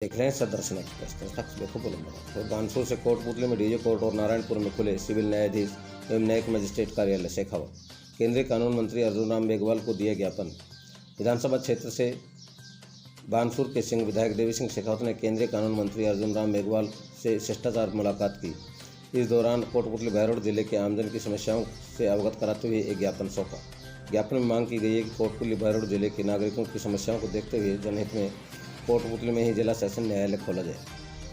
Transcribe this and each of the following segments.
देख रहे हैं सदर्शन एक्सप्रेस देखो तो बानसूर से कोटपुतली में डीजे कोर्ट और नारायणपुर में खुले सिविल न्यायाधीश एवं न्यायिक मजिस्ट्रेट कार्यालय शेखावत। केंद्रीय कानून मंत्री अर्जुन राम मेघवाल को दिया ज्ञापन। विधानसभा क्षेत्र से बानसूर के सिंह विधायक देवी सिंह शेखावत ने केंद्रीय कानून मंत्री अर्जुन राम मेघवाल से शिष्टाचार मुलाकात की। इस दौरान कोटपुतली बहरोड जिले के आमजन की समस्याओं से अवगत कराते हुए एक ज्ञापन सौंपा। ज्ञापन में मांग की गई है कि कोटपुतली बहरोड जिले के नागरिकों की समस्याओं को देखते हुए जनहित में कोटपुतली में ही जिला सेशन न्यायालय खोला जाए,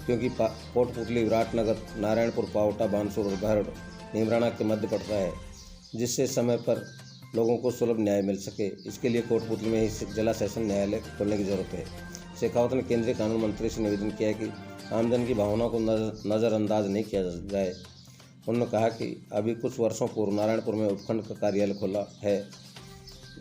क्योंकि कोटपुतली विराटनगर, नारायणपुर, पावटा, बानसूर और बहरोड नीमराणा के मध्य पड़ता है, जिससे समय पर लोगों को सुलभ न्याय मिल सके। इसके लिए कोटपुतली में ही जिला सेशन न्यायालय खोलने की जरूरत है। शेखावत ने केंद्रीय कानून मंत्री से निवेदन किया कि आमजन की भावनाओं को नज़रअंदाज नहीं किया जाए। उन्होंने कहा कि अभी कुछ वर्षों पूर्व नारायणपुर में उपखंड का कार्यालय खोला है।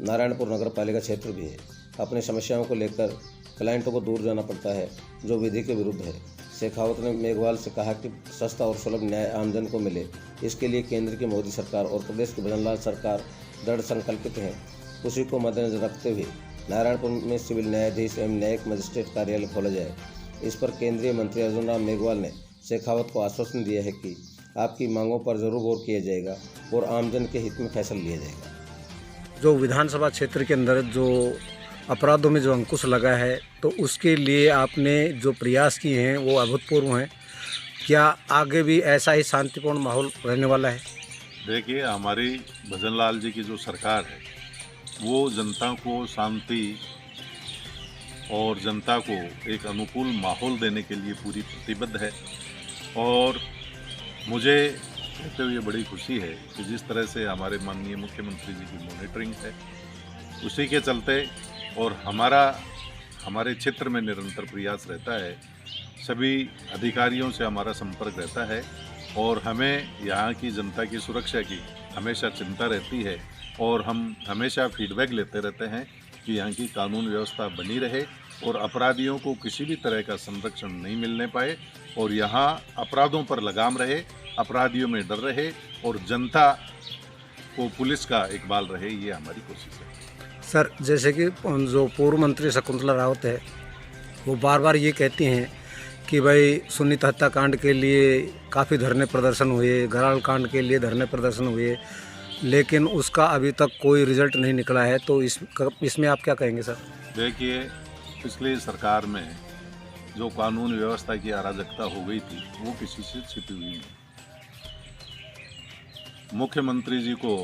नारायणपुर नगर पालिका क्षेत्र भी है। अपनी समस्याओं को लेकर क्लाइंटों को दूर जाना पड़ता है, जो विधि के विरुद्ध है। शेखावत ने मेघवाल से कहा कि सस्ता और सुलभ न्याय आमजन को मिले, इसके लिए केंद्र की मोदी सरकार और प्रदेश की भजनलाल सरकार दृढ़ संकल्पित है। उसी को मद्देनजर रखते हुए नारायणपुर में सिविल न्यायाधीश एवं न्यायिक मजिस्ट्रेट कार्यालय खोला जाए। इस पर केंद्रीय मंत्री अर्जुन राम मेघवाल ने शेखावत को आश्वासन दिया है कि आपकी मांगों पर जरूर गौर किया जाएगा और आमजन के हित में फैसला लिया जाएगा। जो विधानसभा क्षेत्र के अंदर जो अपराधों में जो अंकुश लगा है, तो उसके लिए आपने जो प्रयास किए हैं वो अभूतपूर्व हैं। क्या आगे भी ऐसा ही शांतिपूर्ण माहौल रहने वाला है? देखिए, हमारी भजनलाल जी की जो सरकार है वो जनता को शांति और जनता को एक अनुकूल माहौल देने के लिए पूरी प्रतिबद्ध है। और मुझे कहते हुए बड़ी खुशी है कि जिस तरह से हमारे माननीय मुख्यमंत्री जी की मॉनिटरिंग है, उसी के चलते और हमारे क्षेत्र में निरंतर प्रयास रहता है। सभी अधिकारियों से हमारा संपर्क रहता है और हमें यहाँ की जनता की सुरक्षा की हमेशा चिंता रहती है और हम हमेशा फीडबैक लेते रहते हैं कि यहाँ की कानून व्यवस्था बनी रहे और अपराधियों को किसी भी तरह का संरक्षण नहीं मिलने पाए और यहाँ अपराधों पर लगाम रहे, अपराधियों में डर रहे और जनता को पुलिस का इकबाल रहे। ये हमारी कोशिश है। सर, जैसे कि जो पूर्व मंत्री शकुंतला रावत है, वो बार बार ये कहती हैं कि भाई सुनीता हत्याकांड के लिए काफ़ी धरने प्रदर्शन हुए, घराल कांड के लिए धरने प्रदर्शन हुए, लेकिन उसका अभी तक कोई रिजल्ट नहीं निकला है। तो इसमें आप क्या कहेंगे सर? देखिए, पिछली सरकार में जो कानून व्यवस्था की अराजकता हो गई थी वो किसी से छिपी हुई नहीं। मुख्यमंत्री जी को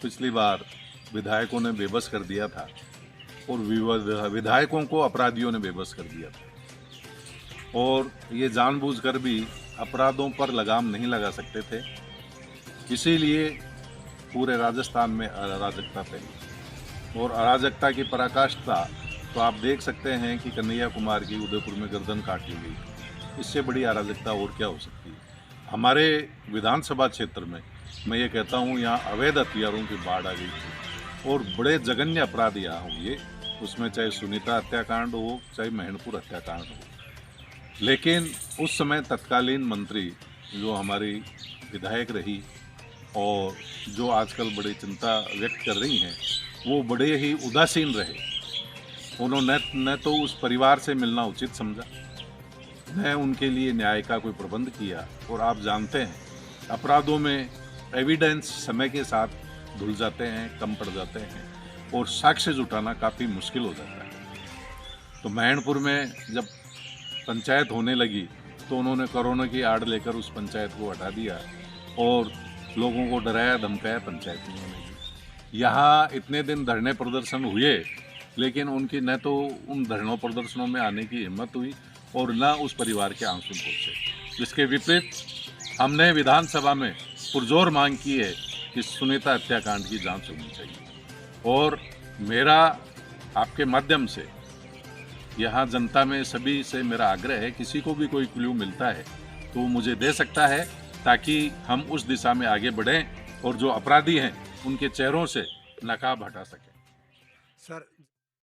पिछली बार विधायकों ने बेबस कर दिया था और विधायकों को अपराधियों ने बेबस कर दिया था और ये जानबूझकर भी अपराधों पर लगाम नहीं लगा सकते थे। इसीलिए पूरे राजस्थान में अराजकता फैली और अराजकता की पराकाष्ठा तो आप देख सकते हैं कि कन्हैया कुमार की उदयपुर में गर्दन काट ली गई। इससे बड़ी अराजकता और क्या हो सकती है? हमारे विधानसभा क्षेत्र में मैं ये कहता हूँ, यहाँ अवैध हथियारों की बाढ़ आ गई थी और बड़े जघन्य अपराध यहाँ हुए, उसमें चाहे सुनीता हत्याकांड हो, चाहे महणपुर हत्याकांड हो। लेकिन उस समय तत्कालीन मंत्री जो हमारी विधायक रही और जो आजकल बड़ी चिंता व्यक्त कर रही हैं, वो बड़े ही उदासीन रहे। उन्होंने न तो उस परिवार से मिलना उचित समझा, न उनके लिए न्याय का कोई प्रबंध किया। और आप जानते हैं, अपराधों में एविडेंस समय के साथ धुल जाते हैं, कम पड़ जाते हैं और साक्ष्य जुटाना काफ़ी मुश्किल हो जाता है। तो महणपुर में जब पंचायत होने लगी तो उन्होंने कोरोना की आड़ लेकर उस पंचायत को हटा दिया और लोगों को डराया धमकाया, पंचायत नहीं होने दी। यहाँ इतने दिन धरने प्रदर्शन हुए, लेकिन उनकी न तो उन धरनों प्रदर्शनों में आने की हिम्मत हुई और न उस परिवार के आंसू पहुँचे। जिसके विपरीत हमने विधानसभा में पुरजोर मांग की है कि सुनीता हत्याकांड की जांच होनी चाहिए। और मेरा आपके माध्यम से यहाँ जनता में सभी से मेरा आग्रह है, किसी को भी कोई क्लू मिलता है तो वो मुझे दे सकता है, ताकि हम उस दिशा में आगे बढ़ें और जो अपराधी हैं उनके चेहरों से नकाब हटा सकें। सर